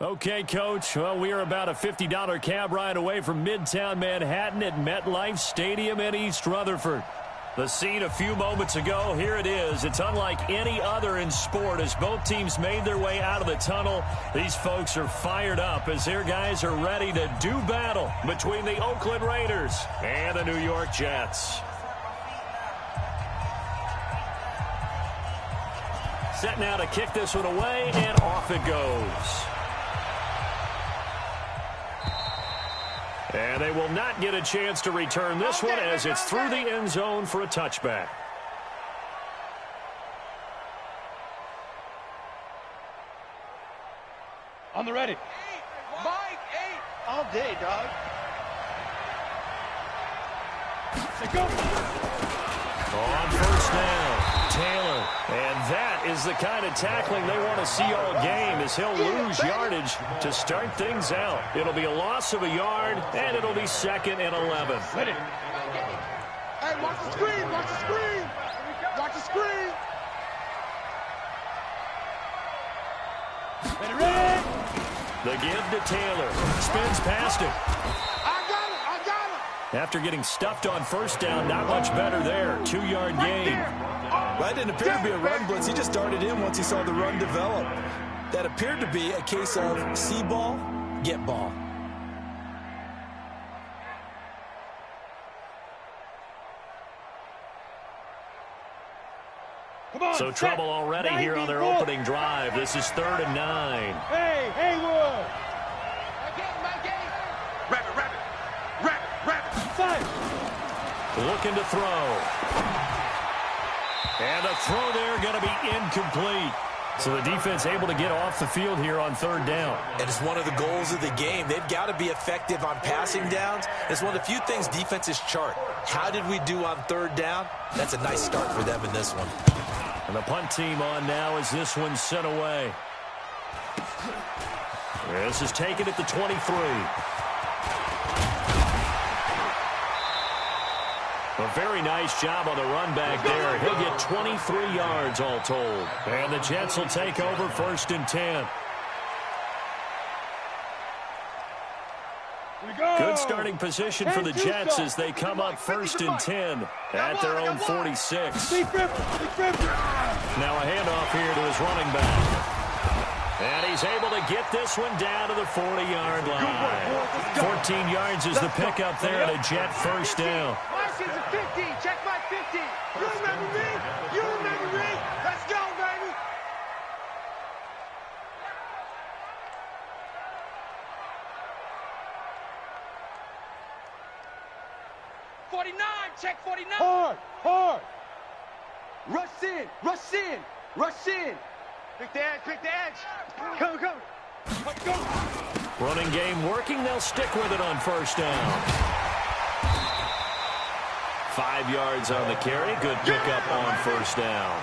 Okay, Coach. Well, we are about a $50 cab ride away from Midtown Manhattan at MetLife Stadium in East Rutherford. The scene a few moments ago, here it is. It's unlike any other in sport as both teams made their way out of the tunnel. These folks are fired up as their guys are ready to do battle between the Oakland Raiders and the New York Jets. Set now to kick this one away, and off it goes. And they will not get a chance to return this one as it's through the end zone for a touchback. On the ready. Mike, 8. All day, dog. Say go. On first down, Taylor. And that is the kind of tackling they want to see all game as he'll lose yardage to start things out. It'll be a loss of a yard, and it'll be 2nd and 11. Ready. Hey, watch the screen, watch the screen. Watch the screen. Ready. The give to Taylor. Spins past it. I got it. After getting stuffed on first down, not much better there. 2-yard gain. That didn't appear to be a run blitz. He just darted in once he saw the run develop. That appeared to be a case of see ball, get ball. Come on, So trouble already here on their opening drive. This is 3rd and 9. Hey, Haywood. Rabbit. Fire. Looking to throw. And the throw there going to be incomplete. So the defense able to get off the field here on 3rd down. And it's one of the goals of the game. They've got to be effective on passing downs. It's one of the few things defenses chart. How did we do on 3rd down? That's a nice start for them in this one. And the punt team on now as this one's sent away. This is taken at the 23. A very nice job on the run back there. He'll get 23 yards all told. And the Jets will take over 1st and 10. Good starting position for the Jets as they come up 1st and 10 at their own 46. Now a handoff here to his running back. And he's able to get this one down to the 40-yard line. 14 yards is the pickup there and a Jet first down. My shit's a 50. Check my 50. You remember me? You remember me? Let's go, baby. Check 49. Hard. Rush in. Pick the edge. Go. Running game working. They'll stick with it on first down. 5 yards on the carry. Good pickup on first down.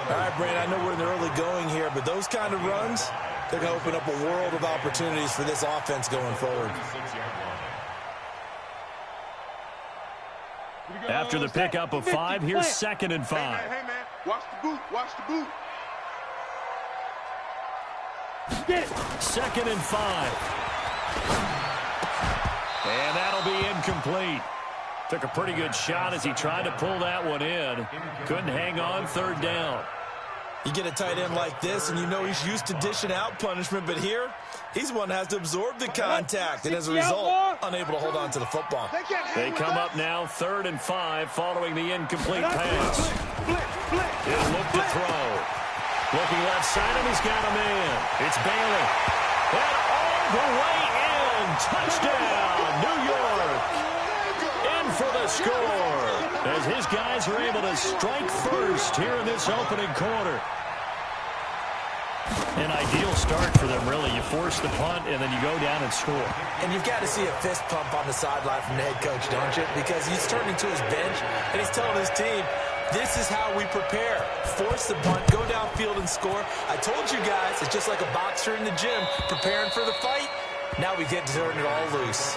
All right, Brandon, I know we're in the early going here, but those kind of runs, they're going to open up a world of opportunities for this offense going forward. After the pickup of 5, here's 2nd and 5. Hey, man. Watch the boot. Get it. 2nd and 5. And that'll be incomplete. Took a pretty good shot as he tried to pull that one in. Couldn't hang on 3rd down. You get a tight end like this, and you know he's used to dishing out punishment, but here, he's the one that has to absorb the contact, and as a result, unable to hold on to the football. They come up now 3rd and 5 following the incomplete pass. He'll look to throw. Looking left side, and he's got a man. It's Bailey. And all the way in. Touchdown, New York. In for the score. As his guys are able to strike first here in this opening quarter. An ideal start for them, really. You force the punt, and then you go down and score. And you've got to see a fist pump on the sideline from the head coach, don't you? Because he's turning to his bench, and he's telling his team, this is how we prepare. Force the punt, go downfield and score. I told you guys, it's just like a boxer in the gym preparing for the fight. Now we get to turn it all loose.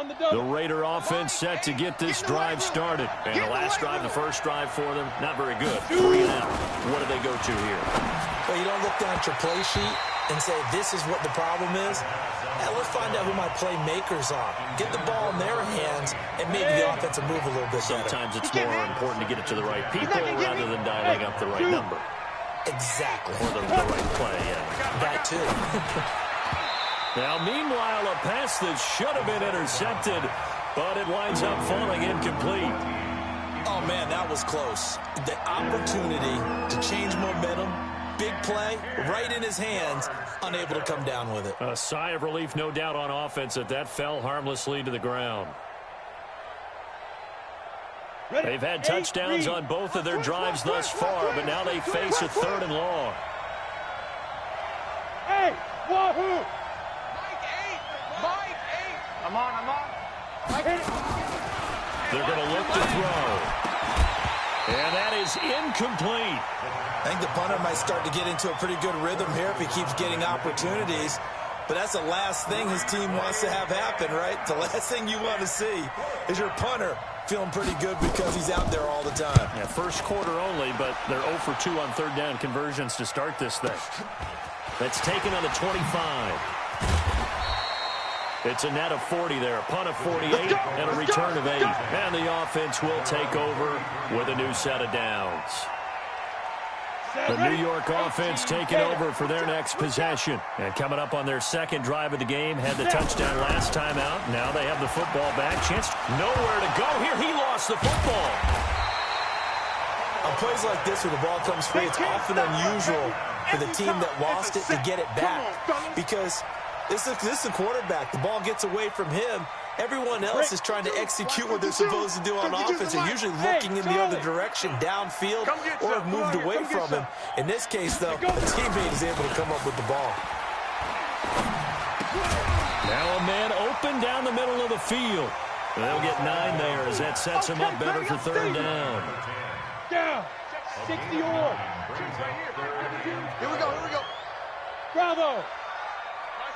The Raider offense set to get this drive started. And the last drive, the first drive for them, not very good. 3 and out. What do they go to here? Well, you don't look down at your play sheet and say, this is what the problem is. Now, let's find out who my playmakers are. Get the ball in their hands and maybe the offense will move a little bit better. Sometimes it's more important to get it to the right people rather than dialing up the right number. Exactly. Or the right play, yeah. That too. Now, meanwhile, a pass that should have been intercepted, but it winds up falling incomplete. Oh, man, that was close. The opportunity to change momentum, big play, right in his hands, unable to come down with it. A sigh of relief, no doubt, on offense that fell harmlessly to the ground. They've had touchdowns on both of their drives thus far, but now they face a 3rd and long. Hey, Wahoo! Mike 8. I'm on. They're going to look to throw. And that is incomplete. I think the punter might start to get into a pretty good rhythm here if he keeps getting opportunities. But that's the last thing his team wants to have happen, right? The last thing you want to see is your punter feeling pretty good because he's out there all the time. Yeah, first quarter only, but they're 0 for 2 on 3rd down conversions to start this thing. That's taken on the 25. It's a net of 40 there, a punt of 48, and a return of 8. And the offense will take over with a new set of downs. The New York offense taking over for their next possession. And coming up on their second drive of the game, had the touchdown last time out. Now they have the football back. Chance nowhere to go here. He lost the football. On plays like this where the ball comes free, it's often unusual for the team that lost it to get it back. Because this is the quarterback. The ball gets away from him. Everyone else is trying to execute what they're supposed to do on offense. They're usually looking in the other direction, downfield, or have moved away from him. In this case, though, the teammate is able to come up with the ball. Now a man open down the middle of the field. They'll get 9 there as that sets him up better for 3rd down. Down. 60 or. Here we go. Bravo.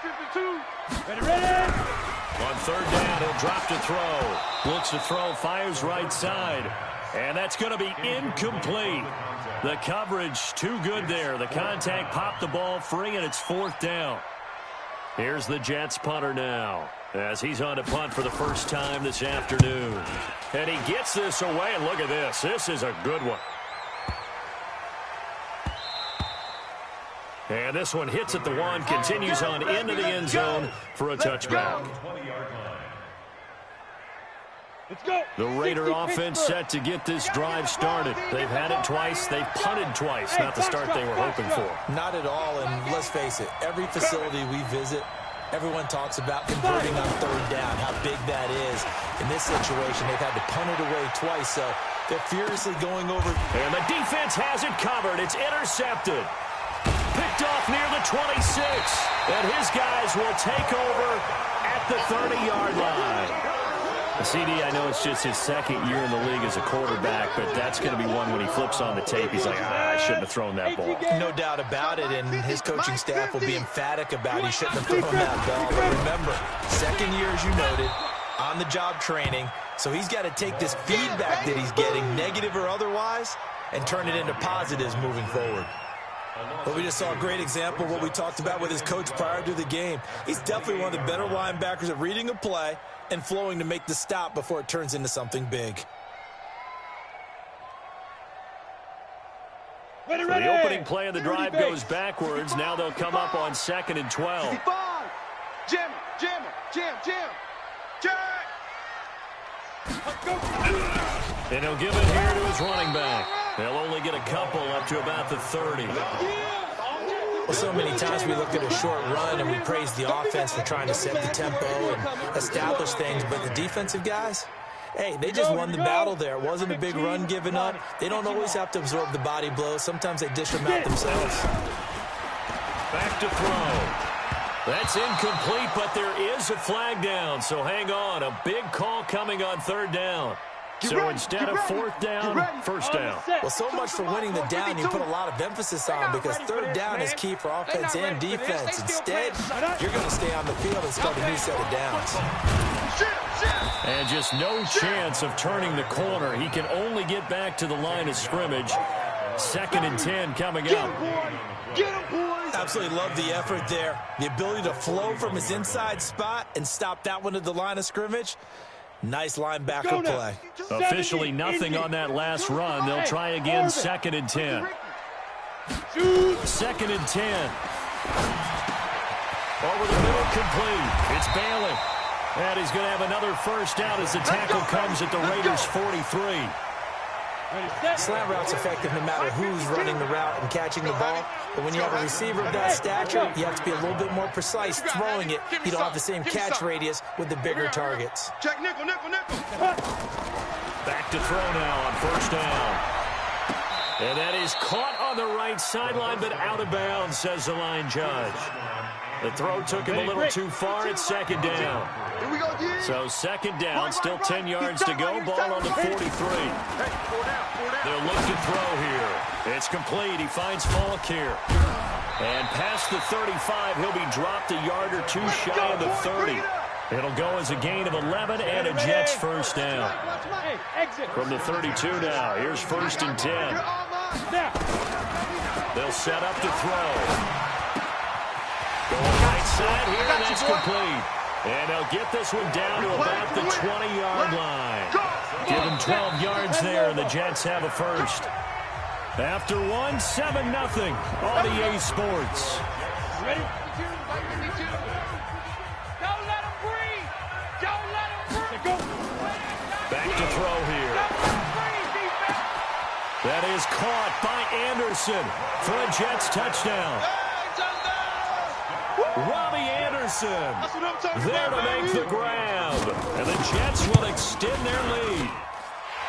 52. Ready. On 3rd down, he'll drop to throw. Looks to throw, fires right side. And that's going to be incomplete. The coverage too good there. The contact popped the ball free, and it's 4th down. Here's the Jets punter now, as he's on to punt for the first time this afternoon. And he gets this away, and look at this. This is a good one. And this one hits at the 1, continues on into the end zone for a touchback. Let's go. The Raider offense set to get this drive started. They've had it twice. They've punted twice. Not the start they were hoping for. Not at all, and let's face it, every facility we visit, everyone talks about converting on 3rd down, how big that is. In this situation, they've had to punt it away twice, so they're furiously going over. And the defense has it covered. It's intercepted. Picked off near the 26. And his guys will take over at the 30-yard line. CD, I know it's just his 2nd year in the league as a quarterback, but that's going to be one when he flips on the tape. He's like, I shouldn't have thrown that ball. No doubt about it, and his coaching staff will be emphatic about he shouldn't have thrown that ball. But remember, 2nd year, as you noted, on-the-job training, so he's got to take this feedback that he's getting, negative or otherwise, and turn it into positives moving forward. But we just saw a great example of what we talked about with his coach prior to the game. He's definitely one of the better linebackers at reading a play and flowing to make the stop before it turns into something big. Ready. So the opening play of the drive goes backwards. Now they'll come up on 2nd and 12. Jam. And he'll give it here to his running back. They'll only get a couple up to about the 30. Well, so many times we look at a short run and we praise the offense for trying to set the tempo and establish things, but the defensive guys, hey, they just won the battle there. It wasn't a big run given up. They don't always have to absorb the body blows. Sometimes they dish them out themselves. Back to throw. That's incomplete, but there is a flag down, so hang on. A big call coming on 3rd down. So instead of 4th down, 1st down. Well, so much for winning the down. You put a lot of emphasis on because 3rd down is key for offense and defense. Instead, you're going to stay on the field and start a new set of downs. And just no chance of turning the corner. He can only get back to the line of scrimmage. 2nd and 10 coming up. Get him, boys! Absolutely love the effort there. The ability to flow from his inside spot and stop that one at the line of scrimmage. Nice linebacker play. Officially nothing on that last run. They'll try again, 2nd and 10. 2nd and 10. Over the middle, complete. It's Bailey. And he's going to have another first down as the tackle comes at the Raiders' 43. Slant route's effective no matter who's running the route and catching the ball. But when you have a receiver of that stature, you have to be a little bit more precise throwing it. You don't have the same catch radius with the bigger targets. Check nickel. Back to throw now on first down. And that is caught on the right sideline, but out of bounds, says the line judge. The throw took him a little too far. It's 2nd down. Here we go again. So 2nd down, still 10 yards to go. Ball on the 43. They'll look to throw here. It's complete. He finds Falk here. And past the 35, he'll be dropped a yard or two shy of the 30. It'll go as a gain of 11 and a Jets first down. From the 32 now, here's 1st and 10. They'll set up to throw. Going right side here, and that's complete. And they'll get this one down to about the 20-yard line. Give them 12 yards there, and the Jets have a first. After one, 7-0 on EA Sports. Ready? Don't let him breathe. Don't let him breathe. Go. Back to throw here. That is caught by Anderson for a Jets touchdown. Robbie Anderson there to make the grab. And the Jets will extend their lead.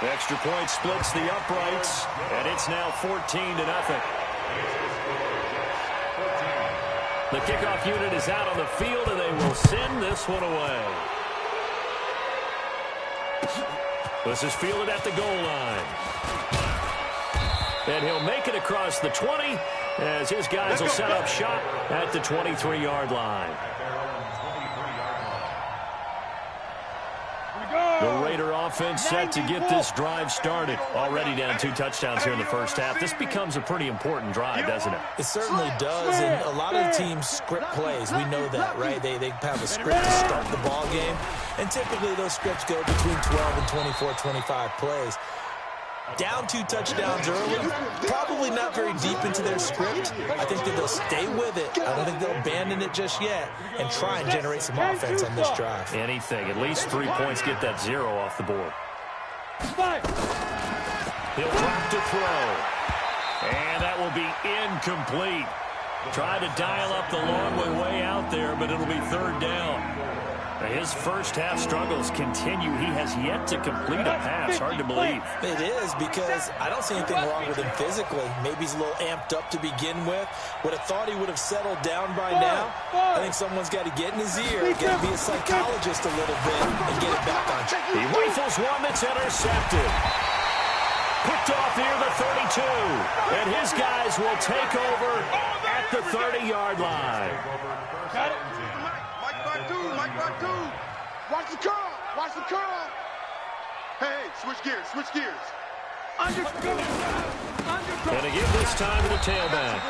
Extra point splits the uprights, and it's now 14-0. The kickoff unit is out on the field, and they will send this one away. This is fielded at the goal line. And he'll make it across the 20 as his guys will set up shop at the 23-yard line. The Raider offense set to get this drive started. Already down 2 touchdowns here in the first half. This becomes a pretty important drive, doesn't it? It certainly does, and a lot of teams script plays. We know that, right? They have a script to start the ball game, and typically those scripts go between 12 and 24, 25 plays. Down 2 touchdowns early, probably not very deep into their script. I think that they'll stay with it. I don't think they'll abandon it just yet and try and generate some offense on this drive. Anything. At least 3 points, get that 0 off the board. He'll drop to throw. And that will be incomplete. Try to dial up the long way out there, but it'll be 3rd down. His first half struggles continue. He has yet to complete a pass. Hard to believe. It is, because I don't see anything wrong with him physically. Maybe he's a little amped up to begin with. Would have thought he would have settled down by now. I think someone's got to get in his ear, got to be a psychologist a little bit, and get it back on track. He rifles one that's intercepted. Picked off near the 32. And his guys will take over at the 30-yard line. Got it. Mike back two. Watch the curl. Watch the curl. Hey, switch gears. And to give this time to the tailback.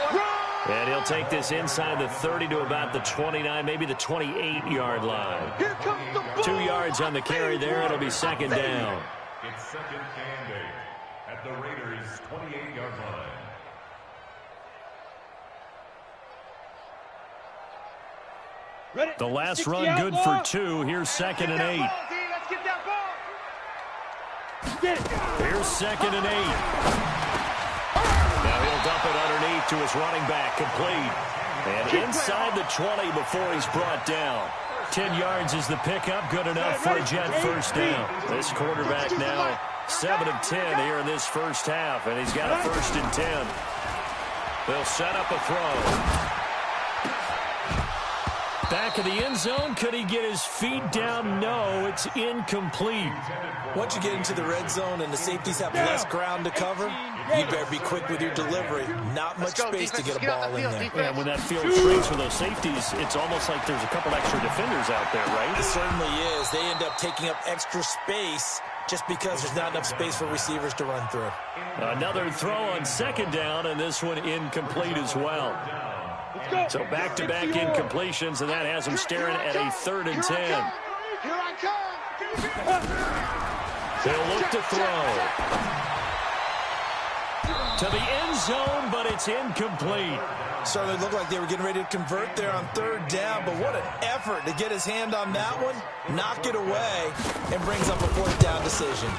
And he'll take this inside the 30 to about the 29, maybe the 28-yard line. Here comes the ball. 2 yards on the carry there. It'll be 2nd down. It's 2nd and 8 at the Raiders' 28-yard line. Ready? The last run good for 2. Here's 2nd and 8. Let's get that ball. Get it. Here's 2nd and 8. Now he'll dump it underneath to his running back, complete. And inside the 20 before he's brought down. 10 yards is the pickup, good enough for a Jet first down. This quarterback now 7 of 10 here in this first half, and he's got a 1st and 10. They'll set up a throw. Back of the end zone. Could he get his feet down? No, it's incomplete. Once you get into the red zone and the safeties have less ground to cover, You better be quick with your delivery. Not much space to get a ball in there. Yeah, when that field shrinks for those safeties, it's almost like there's a couple extra defenders out there, right? It certainly is. They end up taking up extra space just because there's not enough space for receivers to run through. Another throw on second down, and this one incomplete as well. So back-to-back incompletions, and that has them staring at a 3rd and 10. Here I come. They'll look to throw. To the end zone, but it's incomplete. Certainly looked like they were getting ready to convert there on 3rd down, but what an effort to get his hand on that one, knock it away, and brings up a 4th down decision.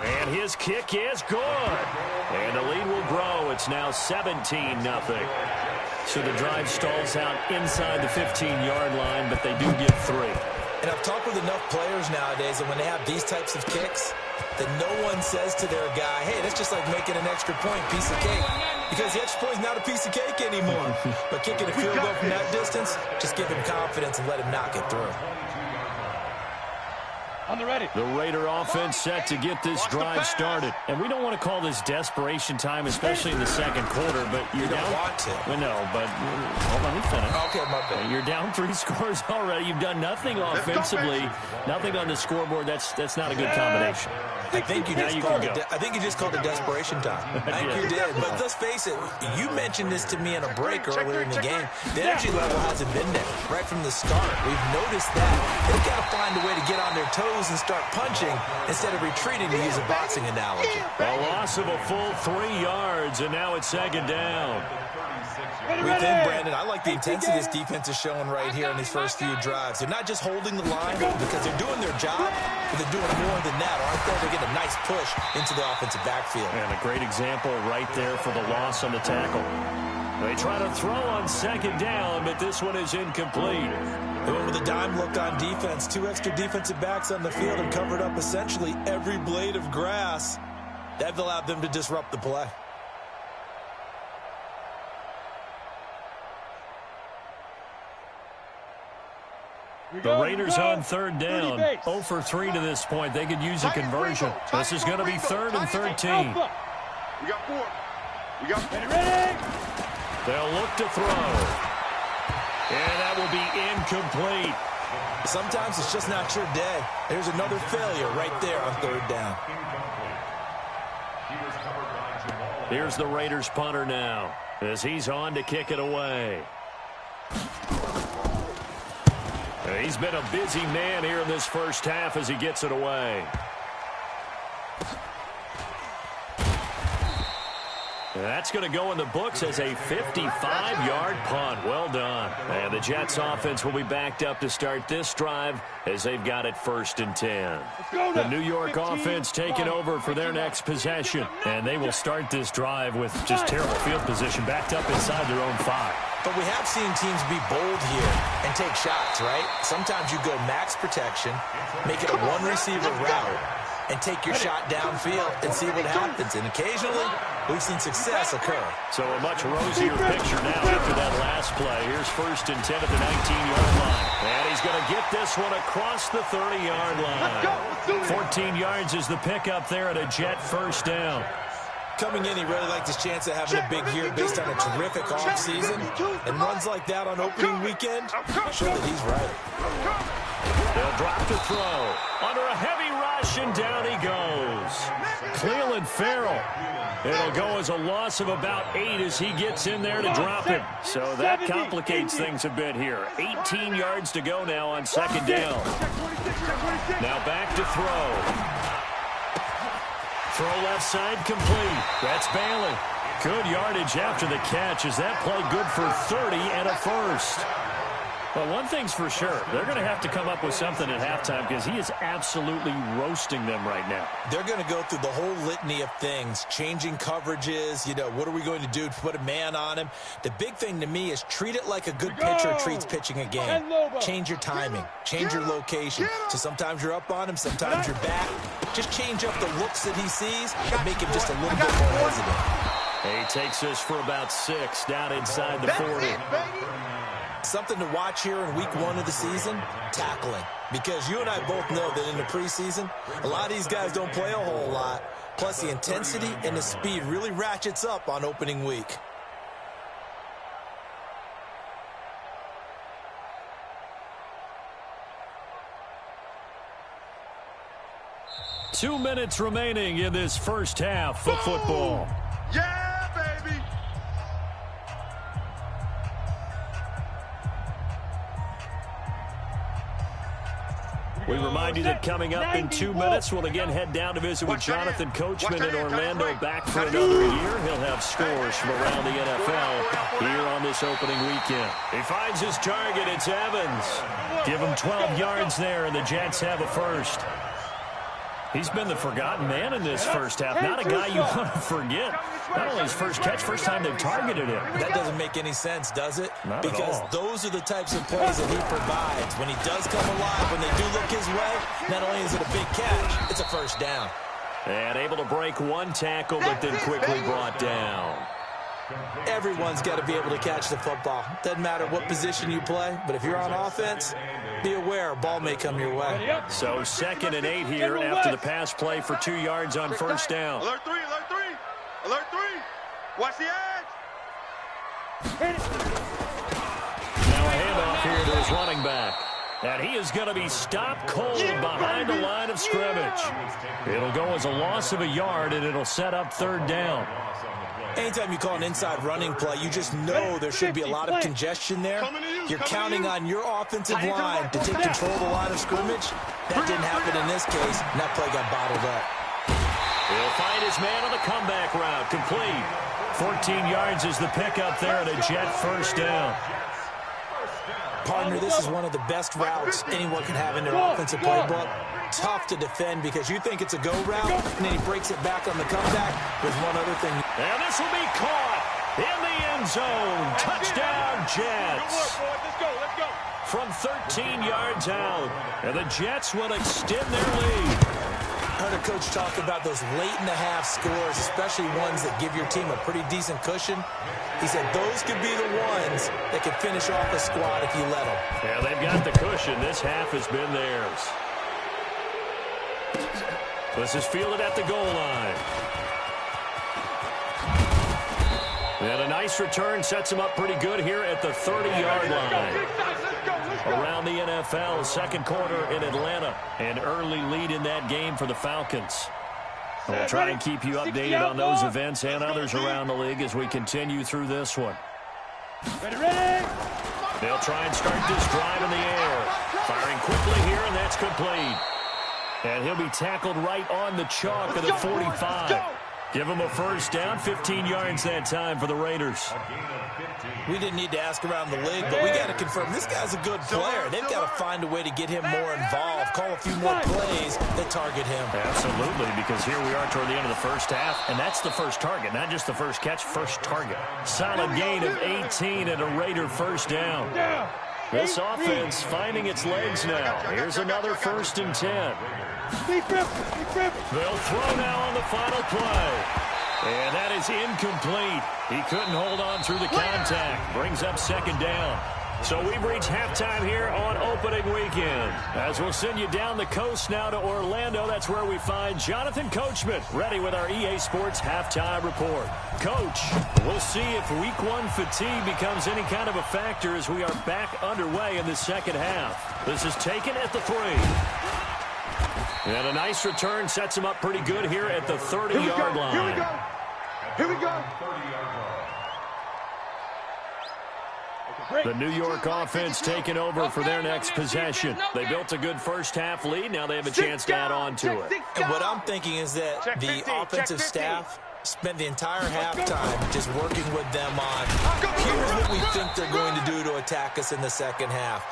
And his kick is good. And the lead will grow. It's now 17-0. So the drive stalls out inside the 15-yard line, but they do get 3. And I've talked with enough players nowadays that when they have these types of kicks, that no one says to their guy, hey, that's just like making an extra point, piece of cake. Because the extra point is not a piece of cake anymore. But kicking a field goal from that distance, just give him confidence and let him knock it through. On the ready. The Raider offense set to get this drive started. And we don't want to call this desperation time, especially in the second quarter, but you're down. You don't want to. Well, no, but hold on, let me finish. Okay, my bad. You're down 3 scores already. You've done nothing offensively, nothing on the scoreboard. That's not a good combination. I think you just called it desperation time. I think you did. But let's face it, you mentioned this to me in a break earlier in the game. The energy level hasn't been there right from the start. We've noticed that. They've got to find a way to get on their toes and start punching instead of retreating, to use a boxing analogy. A loss of a full 3 yards, and now it's second down. We think, Brandon, I like the intensity this defense is showing right here in these first few drives. They're not just holding the line because they're doing their job, but they're doing more than that. Aren't they? They get a nice push into the offensive backfield. And a great example right there for the loss on the tackle. They try to throw on second down, but this one is incomplete. They went with a dime look on defense. 2 extra defensive backs on the field and covered up essentially every blade of grass. That allowed them to disrupt the play. The Raiders on 3rd down. 0 for 3 to this point. They could use a conversion. This is going to be 3rd and 13. We got 4. We got 4. Ready? They'll look to throw. And that will be incomplete. Sometimes it's just not your day. There's another failure right there on 3rd down. Here's the Raiders punter now as he's on to kick it away. He's been a busy man here in this first half as he gets it away. That's going to go in the books as a 55-yard punt. Well done. And the Jets offense will be backed up to start this drive as they've got it 1st and 10. The New York offense taking over for their next possession. And they will start this drive with just terrible field position backed up inside their own 5. But we have seen teams be bold here and take shots, right? Sometimes you go max protection, make it a 1-receiver route, and take your shot downfield and see what happens. And occasionally, we've seen success occur. So a much rosier picture now after that last play. Here's 1st and 10 at the 19-yard line. And he's going to get this one across the 30-yard line. 14 yards is the pickup there at a Jet 1st down. Coming in, he really liked his chance of having a big year based on a terrific offseason. And runs like that on opening weekend, show that he's right. They'll drop to throw. Under a heavy rush, and down he goes. Cleveland Farrell. It'll go as a loss of about 8 as he gets in there to drop him. So that complicates things a bit here. 18 yards to go now on 2nd down. Now back to throw. Throw left side complete. That's Bailey. Good yardage after the catch. Is that play good for 30 and a 1st? Well, one thing's for sure. They're going to have to come up with something at halftime because he is absolutely roasting them right now. They're going to go through the whole litany of things, changing coverages. You know, what are we going to do to put a man on him? The big thing to me is treat it like a good pitcher treats pitching a game. Change your timing. Change your location. So sometimes you're up on him, sometimes you're back. Just change up the looks that he sees and make him just a little bit more hesitant. He takes us for about 6 down inside the 40. Something to watch here in week 1 of the season, tackling. Because you and I both know that in the preseason, a lot of these guys don't play a whole lot. Plus, the intensity and the speed really ratchets up on opening week. Two minutes remaining in this first half of football. Yeah, baby. We remind you that coming up in 2 minutes, we'll again head down to visit with Jonathan Coachman in Orlando, back for another year. He'll have scores from around the NFL here on this opening weekend. He finds his target. It's Evans. Give him 12 yards there, and the Jets have a first. He's been the forgotten man in this first half. Not a guy you want to forget. Not only his first catch, first time they've targeted him. That doesn't make any sense, does it? Not because at all. Those are the types of plays that he provides. When he does come alive, when they do look his way, not only is it a big catch, it's a first down. And able to break one tackle, but then quickly brought down. Everyone's got to be able to catch the football. Doesn't matter what position you play, but if you're on offense, be aware a ball may come your way. So 2nd and 8 here after the pass play for 2 yards on first down. Alert 3, alert 3. Alert 3. Watch the edge. Now a handoff here to his running back. And he is going to be stopped cold behind the line of scrimmage. It'll go as a loss of a yard, and it'll set up 3rd down. Anytime you call an inside running play, you just know there should be a lot of congestion there. You're counting on your offensive line to take control of the line of scrimmage. That didn't happen in this case, and that play got bottled up. He'll find his man on the comeback route. Complete. 14 yards is the pickup there, and a Jet first down. Partner, this is one of the best routes anyone can have in their offensive playbook. Tough to defend because you think it's a go route, and then he breaks it back on the comeback with one other thing. And this will be caught in the end zone. Touchdown, Jets. Let's go. From 13 yards out, and the Jets will extend their lead. I heard a coach talk about those late-in-the-half scores, especially ones that give your team a pretty decent cushion. He said those could be the ones that could finish off a squad if you let them. Yeah, they've got the cushion. This half has been theirs. This is fielded at the goal line. And a nice return sets him up pretty good here at the 30-yard line. Around the NFL, second quarter in Atlanta. An early lead in that game for the Falcons. We'll try and keep you updated on those events and others around the league as we continue through this one. Ready. They'll try and start this drive in the air. Firing quickly here, and that's complete. And he'll be tackled right on the chalk of the 45. Give him a first down, 15 yards that time for the Raiders. We didn't need to ask around the league, but we got to confirm this guy's a good player. They've got to find a way to get him more involved, call a few more plays that target him. Absolutely, because here we are toward the end of the first half, and that's the first target, not just the first catch, first target. Solid gain of 18 and a Raider first down. This offense finding its legs now. Here's another 1st and 10. They'll throw now on the final play. And that is incomplete. He couldn't hold on through the contact. Brings up 2nd down. So we've reached halftime here on opening weekend. As we'll send you down the coast now to Orlando, that's where we find Jonathan Coachman, ready with our EA Sports halftime report. Coach, we'll see if week 1 fatigue becomes any kind of a factor as we are back underway in the second half. This is taken at the 3. And a nice return sets him up pretty good here at the 30-yard line. Here we go. The New York offense taking over for their next possession. They built a good first half lead. Now they have a chance to add on to it. And what I'm thinking is that the offensive staff spent the entire halftime just working with them on, here's what we think they're going to do to attack us in the second half.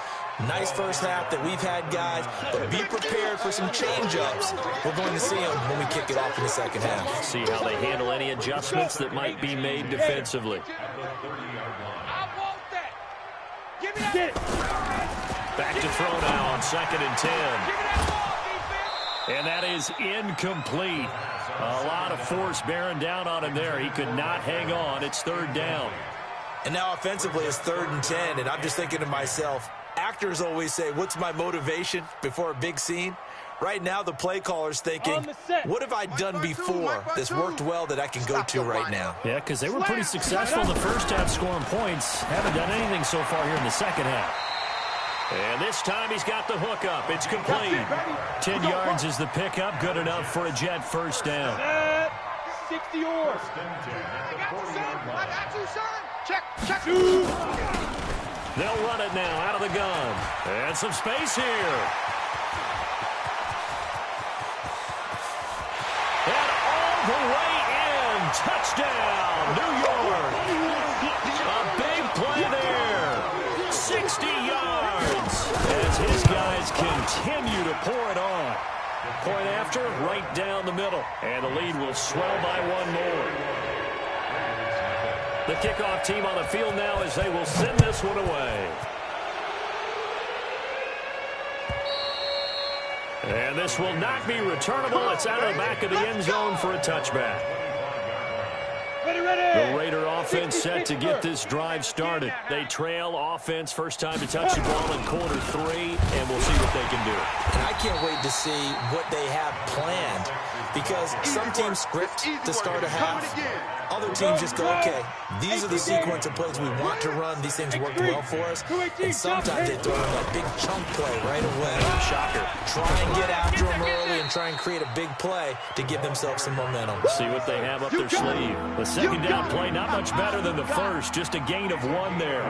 Nice first half that we've had, guys, but be prepared for some change-ups. We're going to see them when we kick it off in the second half. See how they handle any adjustments that might be made defensively. Get it. Back to throw now on 2nd and 10. And that is incomplete. A lot of force bearing down on him there. He could not hang on. It's 3rd down. And now offensively it's 3rd and 10, and I'm just thinking to myself, actors always say, what's my motivation before a big scene? Right now, the play caller's thinking, what have I done before this worked well that I can go to right now? Yeah, because they were pretty successful in the first half scoring points. Haven't done anything so far here in the second half. And this time he's got the hook up. It's complete. 10 yards is the pickup. Good enough for a Jet first down. 60 yours. I got you, son. Check. They'll run it now out of the gun. And some space here. And all the way in. Touchdown, New York. A big play there. 60 yards as his guys continue to pour it on. Point after, right down the middle. And the lead will swell by one more. The kickoff team on the field now as they will send this one away. And this will not be returnable. It's out of the back of the end zone for a touchback. The Raider offense set to get this drive started. They trail offense first time to touch the ball in quarter 3, and we'll see what they can do. And I can't wait to see what they have planned, because some teams script to start a half. Other teams just go, okay, these are the sequence of plays we want to run. These things worked well for us. And sometimes they throw in that big chunk play right away. Shocker. Try and get after them early and try and create a big play to give themselves some momentum. See what they have up their sleeve. The second down play, not much better than the first. Just a gain of 1 there.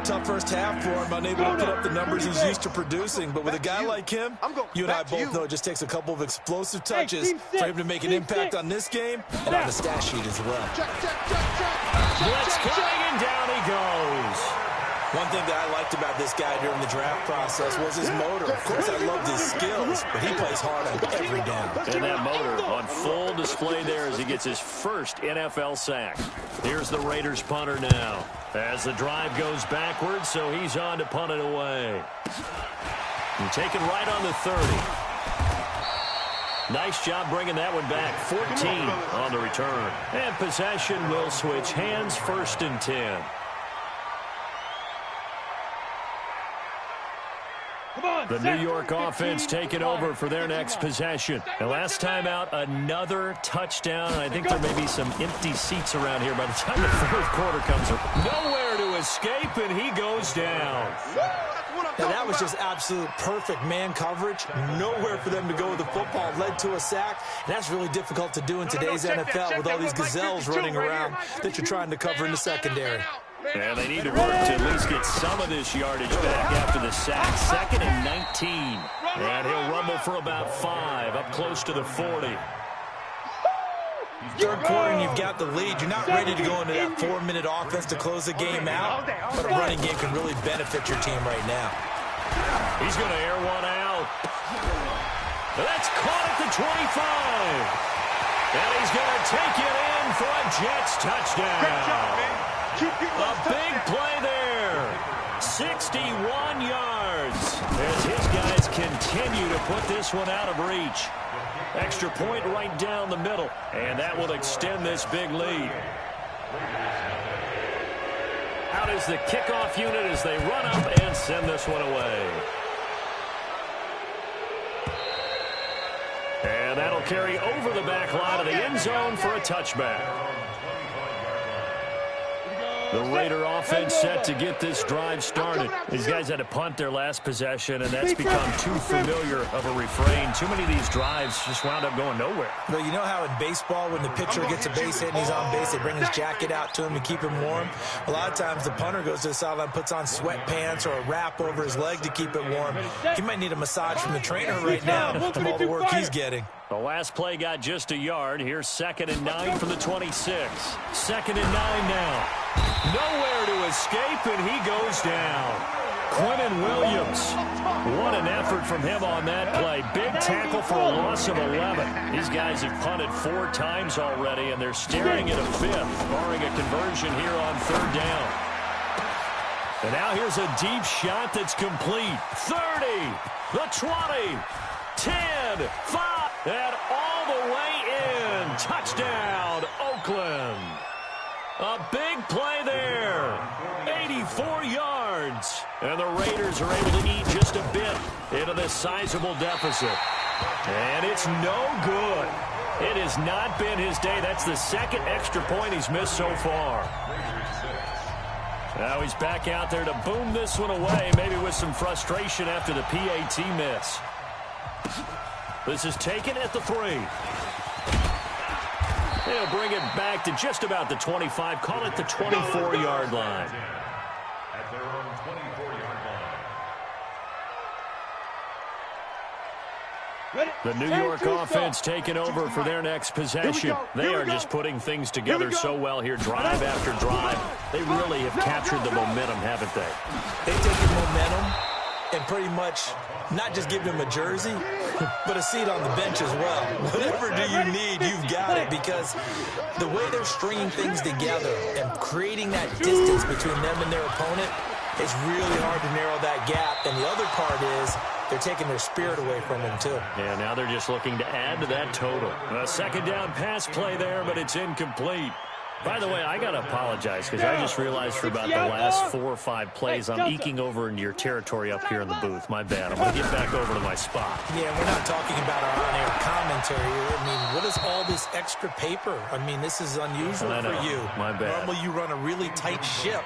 Tough first half for him, unable to put up the numbers he's used to producing. But with a guy like him, you and I both know it just takes a couple of explosive touches for him to make an impact on this game and on the stat sheet as well. Blitz coming, and down he goes. One thing that I liked about this guy during the draft process was his motor. Of course, I loved his skills, but he plays hard on every down. And that motor on full display there as he gets his first NFL sack. Here's the Raiders punter now as the drive goes backwards, so he's on to punt it away. And taken right on the 30. Nice job bringing that one back. 14 on the return. And possession will switch hands, 1st and 10. The New York offense taking over for their next possession. And last time out, another touchdown. I think there may be some empty seats around here by the time the 4th quarter comes around. Nowhere to escape, and he goes down. Now, that was just absolute perfect man coverage. Nowhere for them to go with the football. Led to a sack. And that's really difficult to do in today's NFL with all these gazelles running around that you're trying to cover in the secondary. And they need to work to at least get some of this yardage back after the sack. 2nd and 19. And he'll rumble for about 5, up close to the 40. Third quarter and you've got the lead. You're not ready to go into that 4-minute offense to close the game out, but a running game can really benefit your team right now. He's going to air one out. That's caught at the 25. And he's going to take it in for a Jets touchdown. A big play there. 61 yards as his guys continue to put this one out of reach. Extra point right down the middle, and that will extend this big lead. Out is the kickoff unit as they run up and send this one away. And that'll carry over the back line of the end zone for a touchback. The Raider offense set to get this drive started. These guys had to punt their last possession, and that's become too familiar of a refrain. Too many of these drives just wound up going nowhere. But you know how in baseball, when the pitcher gets a base hit and he's on base, they bring his jacket out to him to keep him warm? A lot of times the punter goes to the sideline, puts on sweatpants or a wrap over his leg to keep it warm. He might need a massage from the trainer right now from all the work he's getting. The last play got just a yard. Here's 2nd and 9 from the 26. 2nd and 9 now. Nowhere to escape, and he goes down. Quinnen Williams. What an effort from him on that play. Big tackle for a loss of 11. These guys have punted 4 times already, and they're staring at a 5th, barring a conversion here on 3rd down. And now here's a deep shot that's complete. 30, the 20, 10, 5. And all the way in. Touchdown, Oakland. A big play there. 84 yards. yards. And the Raiders are able to eat just a bit into this sizable deficit. And it's no good. It has not been his day. That's the second extra point he's missed so far. Now he's back out there to boom this one away, maybe with some frustration after the PAT miss. This is taken at the 3. They'll bring it back to just about the 25. Call it the 24-yard line. At their own 24-yard line. The New York offense taking over for their next possession. They are just putting things together so well here, drive after drive. They really have captured the momentum, haven't they? They've taken momentum and pretty much not just given him a jersey, but a seat on the bench as well. Whatever do you need, you've got it, because the way they're stringing things together and creating that distance between them and their opponent, it's really hard to narrow that gap. And the other part is they're taking their spirit away from him, too. Yeah, now they're just looking to add to that total. A second down pass play there, but it's incomplete. By the way, I got to apologize because I just realized for about the last 4 or 5 plays, I'm eking over into your territory up here in the booth. My bad. I'm going to get back over to my spot. Yeah, we're not talking about our on-air commentary here. I mean, what is all this extra paper? I mean, this is unusual for you. My bad. Normally you run a really tight ship.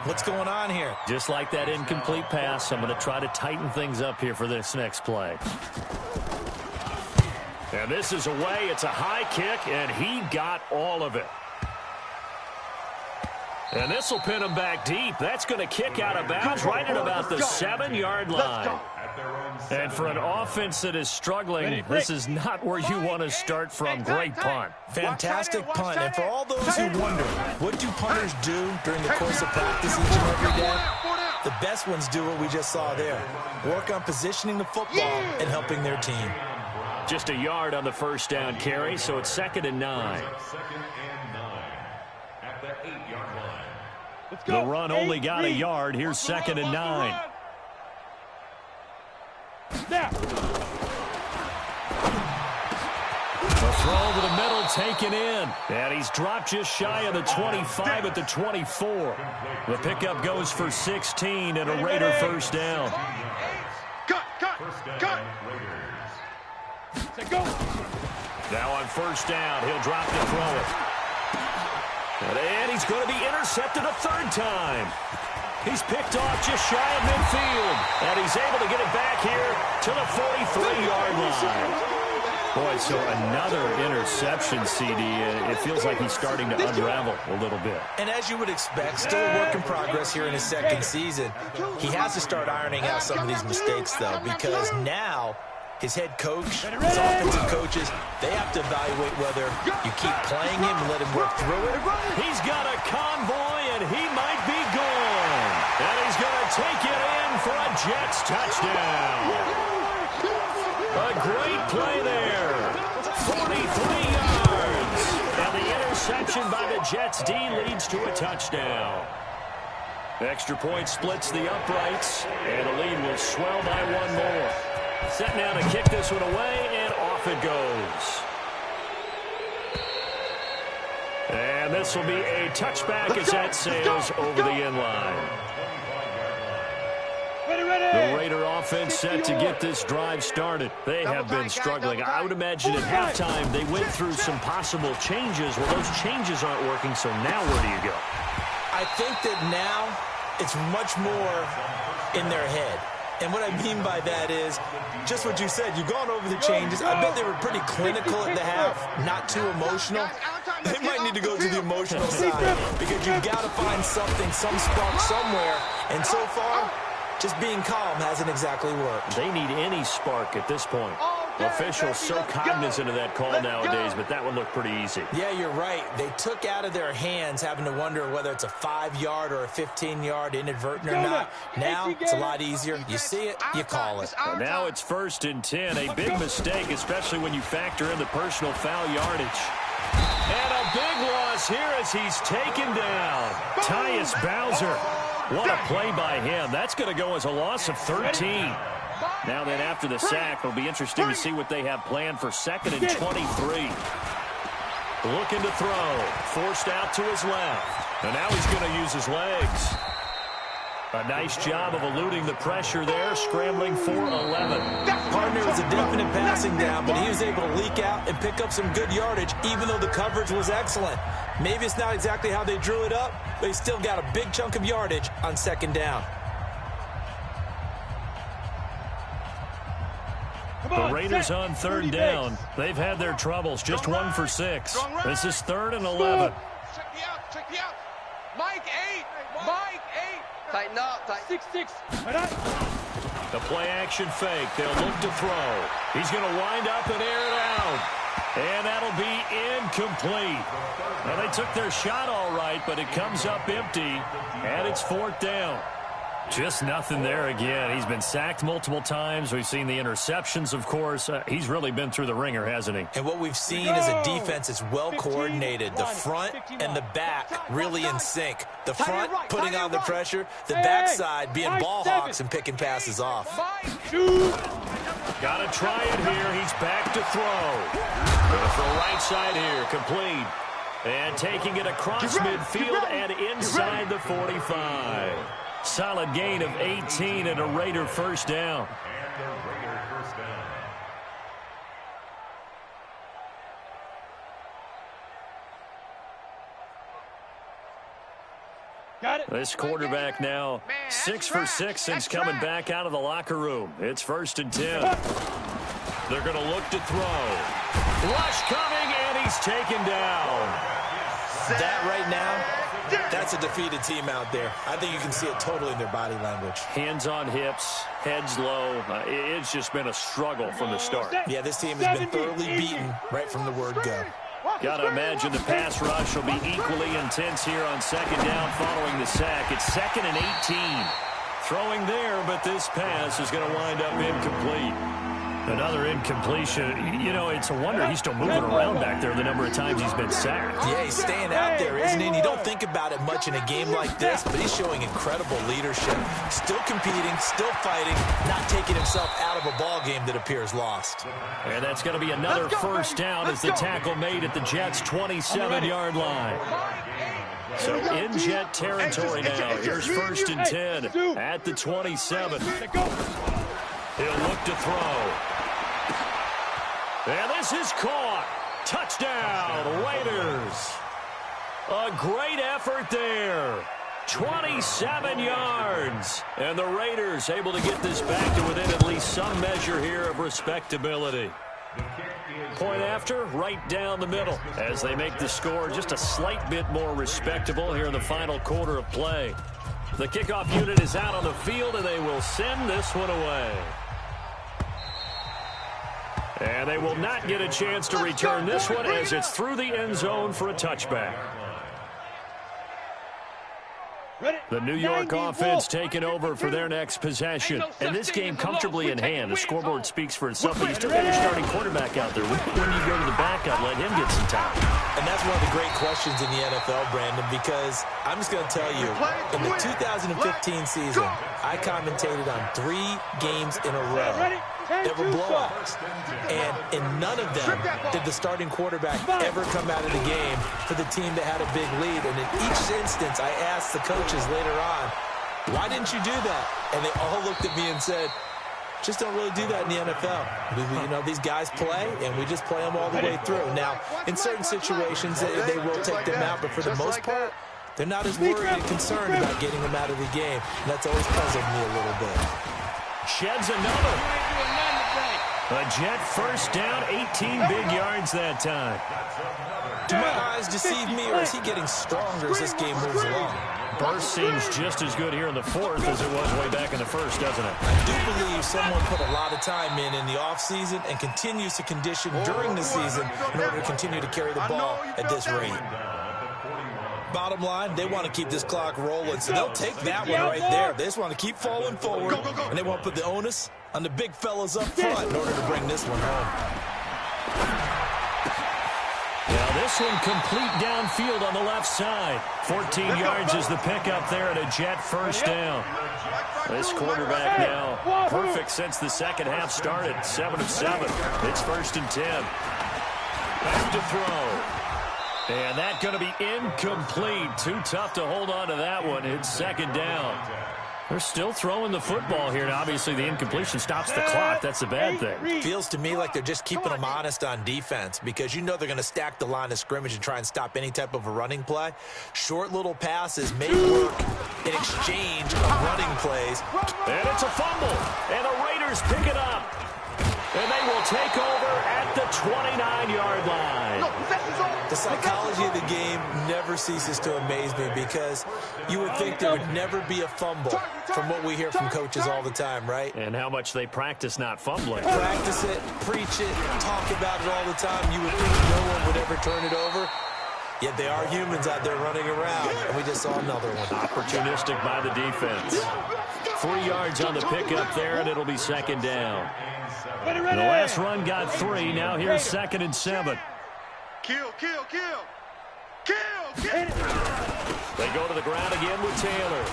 What's going on here? Just like that incomplete pass, I'm going to try to tighten things up here for this next play. And this is away. It's a high kick, and he got all of it. And this will pin him back deep. That's going to kick out of bounds right at about the 7-yard line. And for an offense that is struggling, this is not where you want to start from. Great punt. Fantastic punt. And for all those who wonder, what do punters do during the course of practice each and every day? The best ones do what we just saw there. Work on positioning the football and helping their team. Just a yard on the first down carry, so it's 2nd and 9. The run only got a yard. Here's 2nd and 9. Snap. The throw over the middle taken in. And he's dropped just shy of the 25 at the 24. The pickup goes for 16 and a Raider first down. Cut. Go. Now on first down, he'll drop to throw it. And he's going to be intercepted a 3rd time. He's picked off just shy of midfield. And he's able to get it back here to the 43-yard line. Boy, so another interception, CD. It feels like he's starting to unravel a little bit. And as you would expect, still a work in progress here in his 2nd season. He has to start ironing out some of these mistakes, though, because now his head coach, his offensive coaches, they have to evaluate whether you keep playing him and let him work through it. He's got a convoy, and he might be gone. And he's going to take it in for a Jets touchdown. A great play there. 43 yards. And the interception by the Jets D leads to a touchdown. Extra point splits the uprights, and the lead will swell by 1 more. Set now to kick this one away, and off it goes. And this will be a touchback as that sails over the end line. The Raider offense set to get this drive started. They have been struggling. I would imagine at halftime they went through some possible changes. Well, those changes aren't working, so now where do you go? I think that now it's much more in their head. And what I mean by that is just what you said. You've gone over the changes. I bet they were pretty clinical at the half, not too emotional. They might need to go to the emotional side because you've got to find something, some spark somewhere. And so far, just being calm hasn't exactly worked. They need any spark at this point. Officials so cognizant of that call nowadays, but that one looked pretty easy. Yeah, you're right. They took out of their hands having to wonder whether it's a 5-yard or a 15-yard inadvertent or not. Now it's a lot easier. You see it, you call it. Well, now it's 1st and 10. A big mistake, especially when you factor in the personal foul yardage. And a big loss here as he's taken down. Tyus Bowser. What a play by him. That's going to go as a loss of 13. Now then, after the sack, it'll be interesting to see what they have planned for 2nd and 23. Looking to throw. Forced out to his left. And now he's going to use his legs. A nice job of eluding the pressure there, scrambling for 11. Partner was a definite passing down, but he was able to leak out and pick up some good yardage, even though the coverage was excellent. Maybe it's not exactly how they drew it up, but he still got a big chunk of yardage on second down. The Raiders on third down. They've had their troubles, just 1 for 6. This is 3rd and 11. Check me out. Mike 8. Mike 8. Tighten up. 6-6. The play action fake. They'll look to throw. He's going to wind up and air it out. And that'll be incomplete. Well, they took their shot all right, but it comes up empty. And it's 4th down. Just nothing there again. He's been sacked multiple times. We've seen the interceptions, of course. He's really been through the ringer, hasn't he? And what we've seen is a defense that's well coordinated. The front and the back really in sync. The front putting on the pressure. The backside being ball hawks and picking passes off. Got to try it here. He's back to throw. Going for right side here. Complete. And taking it across midfield and inside the 45. Solid gain of 18 and a Raider first down. Got it. This quarterback now 6 for 6 since coming back out of the locker room. It's 1st and 10. They're going to look to throw. Rush coming, and he's taken down. That right now, that's a defeated team out there. I think you can see it totally in their body language. Hands on hips, heads low. It's just been a struggle from the start. Yeah, this team has been thoroughly beaten right from the word go. Got to imagine the pass rush will be equally intense here on second down following the sack. It's 2nd and 18. Throwing there, but this pass is going to wind up incomplete. Another incompletion. You know, it's a wonder he's still moving around back there the number of times he's been sacked. Yeah, he's staying out there, isn't he? And you don't think about it much in a game like this, but he's showing incredible leadership. Still competing, still fighting, not taking himself out of a ball game that appears lost. And that's going to be another first down as the tackle made at the Jets' 27-yard line. So in Jet territory now. Here's 1st and 10 at the 27. He'll look to throw. And this is caught. Touchdown, Raiders. A great effort there. 27 yards. And the Raiders able to get this back to within at least some measure here of respectability. Point after, right down the middle as they make the score just a slight bit more respectable here in the final quarter of play. The kickoff unit is out on the field, and they will send this one away. And they will not get a chance to return this one as it's through the end zone for a touchback. The New York offense taking over for their next possession. And this game comfortably in hand. The scoreboard speaks for itself, but you still got your starting quarterback out there. When you go to the backup, let him get some time. And that's one of the great questions in the NFL, Brandon, because I'm just going to tell you, in the 2015 season, I commentated on 3 games in a row that were blowouts. And in none of them did the starting quarterback ever come out of the game for the team that had a big lead. And in each instance, I asked the coaches later on, why didn't you do that? And they all looked at me and said, just don't really do that in the NFL. You know, these guys play, and we just play them all the way through. Now, in certain situations, they will take them out, but for the most part, they're not as worried and concerned about getting them out of the game. And that's always puzzled me a little bit. Sheds another. A Jet first down, 18 big yards that time. Do my eyes deceive me, or is he getting stronger as this game moves along? Burst seems just as good here in the 4th as it was way back in the 1st, doesn't it? I do believe someone put a lot of time in the offseason and continues to condition during the season in order to continue to carry the ball at this rate. Bottom line, they want to keep this clock rolling, so they'll take that one right there. They just want to keep falling forward, and they want to put the onus on the big fellas up front in order to bring this one home. Now this one complete downfield on the left side. 14 yards is the pickup there at a Jet first down. This quarterback now perfect since the second half started. 7 of 7. It's 1st and 10. Back to throw. And that's going to be incomplete. Too tough to hold on to that one. It's 2nd down. They're still throwing the football here, and obviously the incompletion stops the clock. That's a bad thing. Feels to me like they're just keeping them honest on defense because you know they're going to stack the line of scrimmage and try and stop any type of a running play. Short little passes may work in exchange of running plays. And it's a fumble, and the Raiders pick it up. And they will take over at the 29-yard line. The psychology of the game never ceases to amaze me because you would think there would never be a fumble from what we hear from coaches all the time, right? And how much they practice not fumbling. Practice it, preach it, talk about it all the time. You would think no one would ever turn it over. Yet they are humans out there running around, and we just saw another one. Opportunistic by the defense. 3 yards on the pickup there, and it'll be second down. The last run got 3. Now here's 2nd and 7. Kill, kill, kill. Kill, kill. They go to the ground again with Taylor.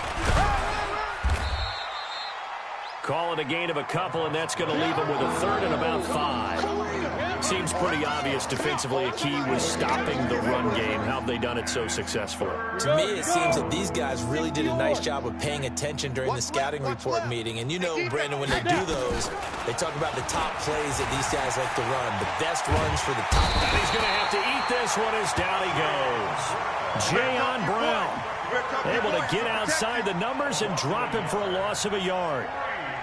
Call it a gain of a couple, and that's going to leave them with a 3rd and about 5. Seems pretty obvious defensively a key was stopping the run game. How have they done it so successfully? To me, it seems that these guys really did a nice job of paying attention during the scouting report meeting. And you know, Brandon, when they do those, they talk about the top plays that these guys like to run, the best runs for the top. And he's going to have to eat this one as down he goes. Jayon Brown able to get outside the numbers and drop him for a loss of a yard.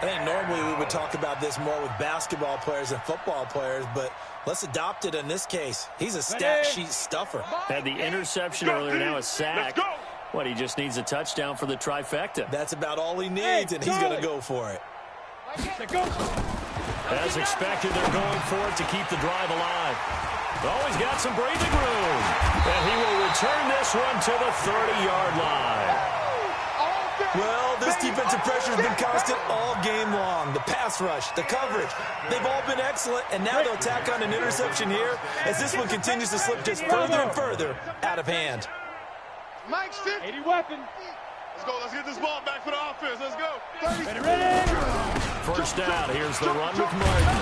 I think normally we would talk about this more with basketball players and football players, but let's adopt it in this case. He's a stat sheet stuffer. Had the interception earlier, now a sack. What, he just needs a touchdown for the trifecta. That's about all he needs, and he's going to go for it. As expected, they're going for it to keep the drive alive. Oh, he's got some breathing room. And he will return this one to the 30-yard line. Well, this defensive pressure has been constant all game long. The pass rush, the coverage, they've all been excellent, and now they'll tack on an interception here as this one continues to slip just further and further out of hand. Mike, stick. 80 weapon. Let's go. Let's get this ball back for the offense. Let's go. Ready. First down. Here's the run with Martin.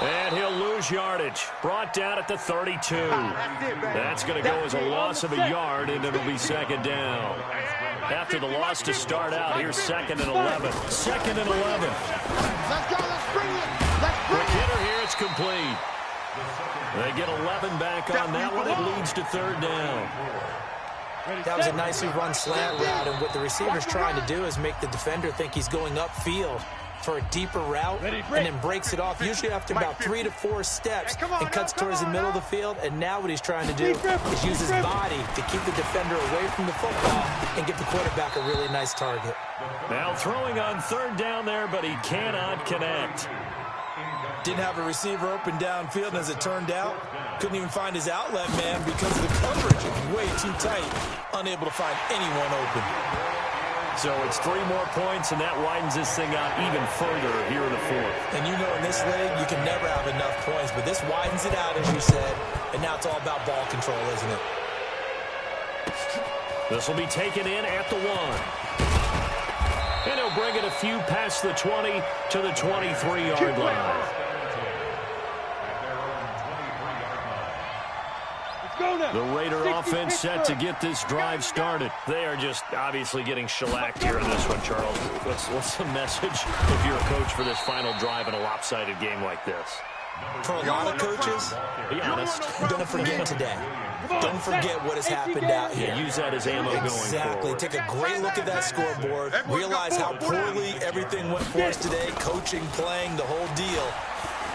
And he'll lose yardage. Brought down at the 32. That's going to go as a loss of a yard, and it'll be second down. After the loss to start out, here's 2nd and 11. 2nd and 11. Let's go. Let's bring it. Let's bring Quick it. hitter here. It's complete. They get 11 back on that one. It leads to 3rd down. That was a nicely run slant route, and what the receiver's trying to do is make the defender think he's going upfield for a deeper route, and then breaks it off, usually after about 3 to 4 steps, and cuts towards the middle of the field. And now what he's trying to do is use his body to keep the defender away from the football and give the quarterback a really nice target. Now throwing on 3rd down there, but he cannot connect. Didn't have a receiver open downfield, and as it turned out, couldn't even find his outlet man because of the coverage. It was way too tight, unable to find anyone open. So it's 3 more points, and that widens this thing out even further here in the 4th. And you know in this league, you can never have enough points, but this widens it out, as you said, and now it's all about ball control, isn't it? This will be taken in at the 1. And he'll bring it a few past the 20 to the 23-yard line. The Raider offense set to get this drive started. They are just obviously getting shellacked here in this one, Charles. What's the message if you're a coach for this final drive in a lopsided game like this? For a lot of coaches, be honest. Don't forget today. Don't forget what has happened out here. Yeah, use that as ammo going Exactly. forward. Take a great look at that scoreboard. Realize how poorly everything went for us today. Coaching, playing, the whole deal.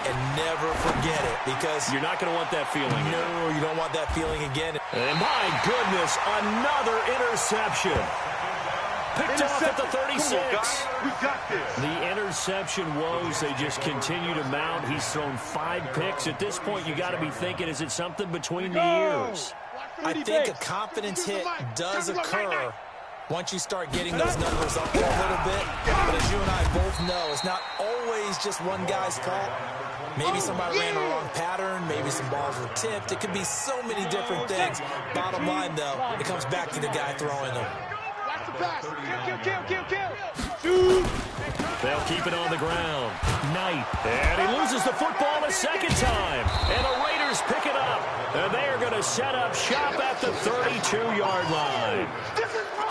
And never forget it, because you're not going to want that feeling. No, you don't want that feeling again. And my goodness, another interception. Picked off at the 36. We got this. The interception woes, they just continue to mount. He's thrown 5 picks. At this point, you got to be thinking, is it something between the ears? I think a confidence hit does occur once you start getting those numbers up there a little bit. But as you and I both know, it's not always just one guy's fault. Maybe somebody ran a wrong pattern. Maybe some balls were tipped. It could be so many different things. Bottom line, though, it comes back to the guy throwing them. Watch the pass. Kill. Shoot. They'll keep it on the ground. Knight. And he loses the football a second time. And the Raiders pick it up. And they are going to set up shop at the 32-yard line.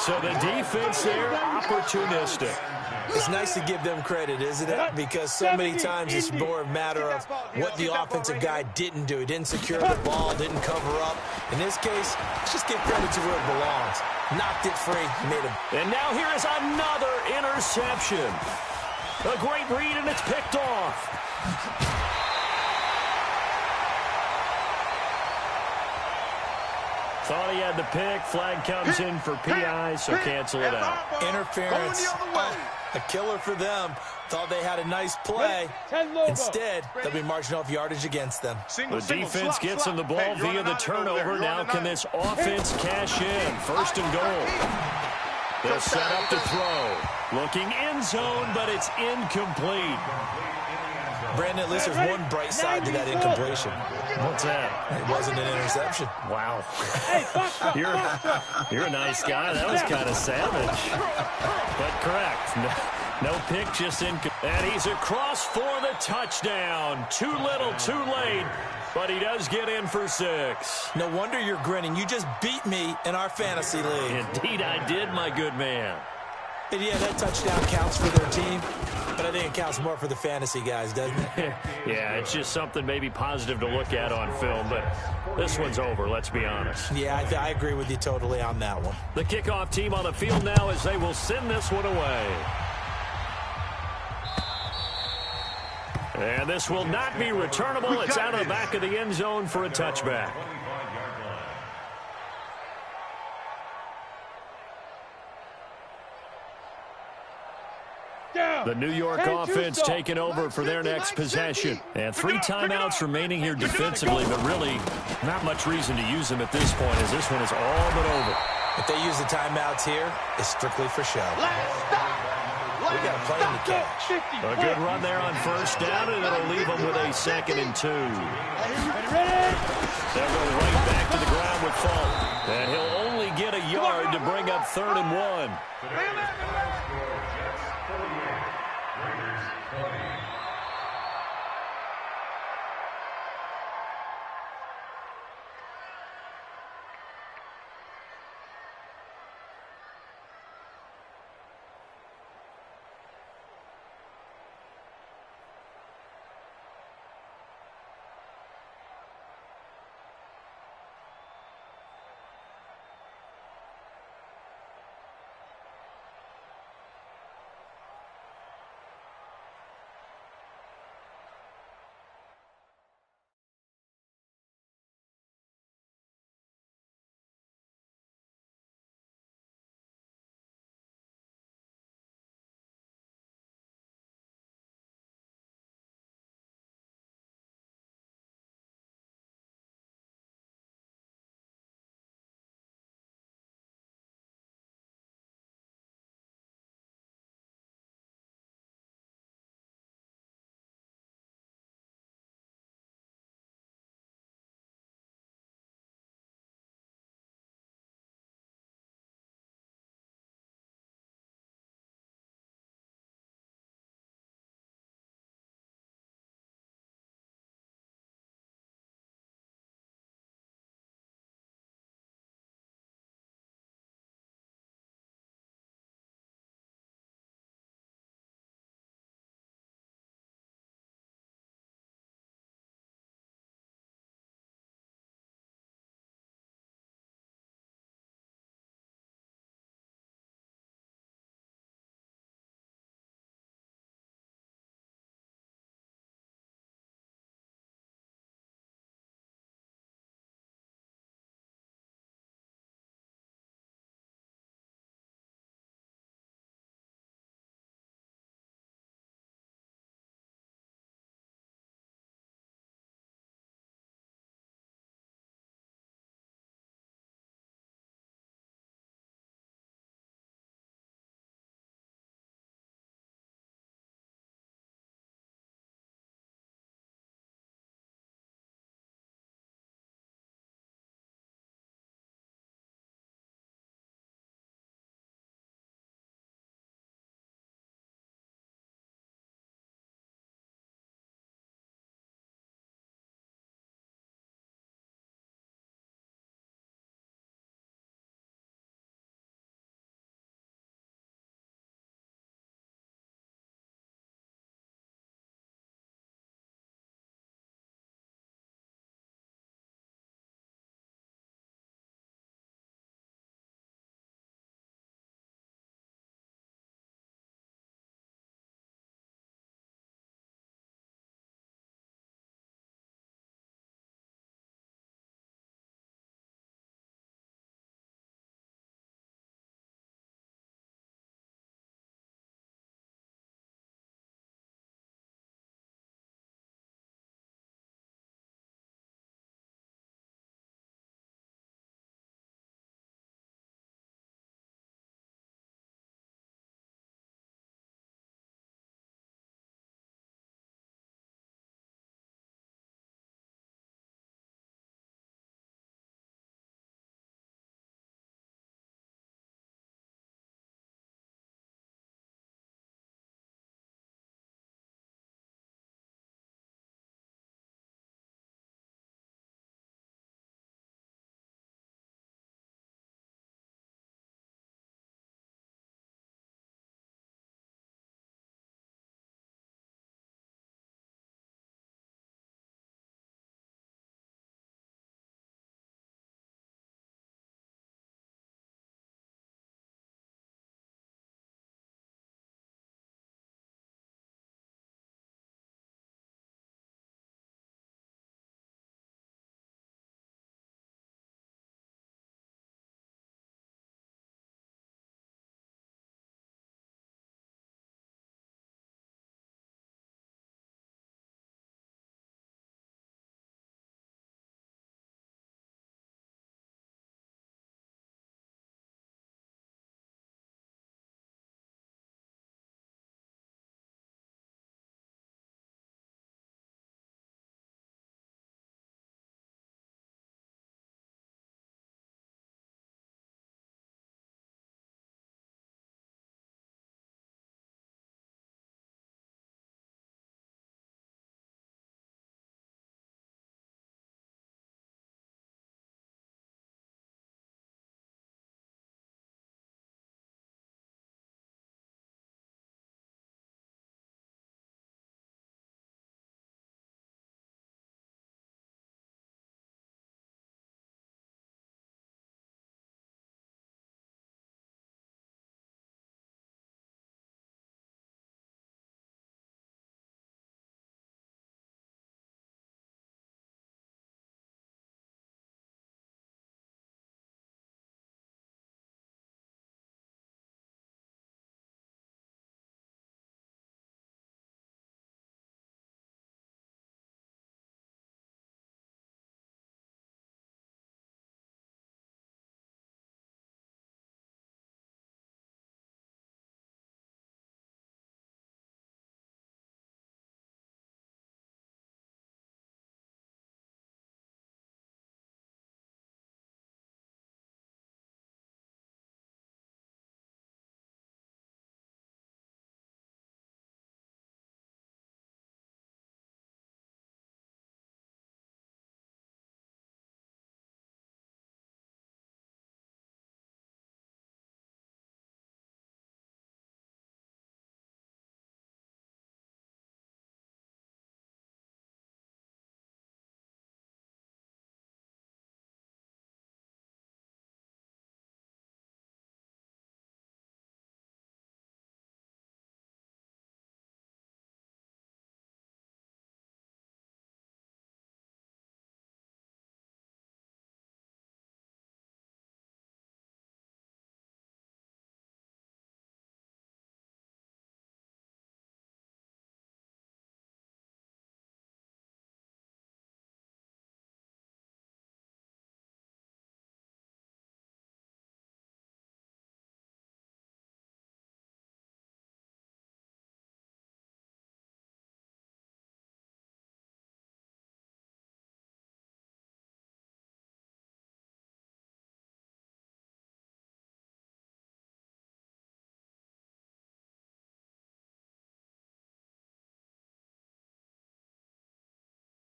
So the defense there, opportunistic. It's nice to give them credit, isn't it? Because so many times it's more a matter of what the offensive guy didn't do. He didn't secure the ball, didn't cover up. In this case, let's just give credit to where it belongs. Knocked it free, made him. And now here is another interception. A great read, and it's picked off. Thought he had the pick. Flag comes in for PI, so cancel it out. Interference. A killer for them. Thought they had a nice play. Instead, they'll be marching off yardage against them. The defense gets him the ball via the turnover. Now can this offense cash in? First and goal. They'll set up to throw. Looking end zone, but it's incomplete. Brandon, at least there's one bright side to that incompletion. What's that? It wasn't an interception. Wow. You're a nice guy. That was kind of savage. But correct. No pick, just and he's across for the touchdown. Too little, too late. But he does get in for 6. No wonder you're grinning. You just beat me in our fantasy league. Indeed I did, my good man. And yeah, that touchdown counts for their team, but I think it counts more for the fantasy guys, doesn't it? Yeah, it's just something maybe positive to look at on film, but this one's over, let's be honest. Yeah, I agree with you totally on that one. The kickoff team on the field now as they will send this one away. And this will not be returnable. It's out of the back of the end zone for a touchback. The New York offense taking over for their next possession. And 3 timeouts remaining here defensively, but really not much reason to use them at this point as this one is all but over. If they use the timeouts here, it's strictly for show. We got a play in the catch. A good run there on first down, and it'll leave them with a 2nd and 2. They'll go right back to the ground with Fulton. And he'll only get a yard to bring up 3rd and 1.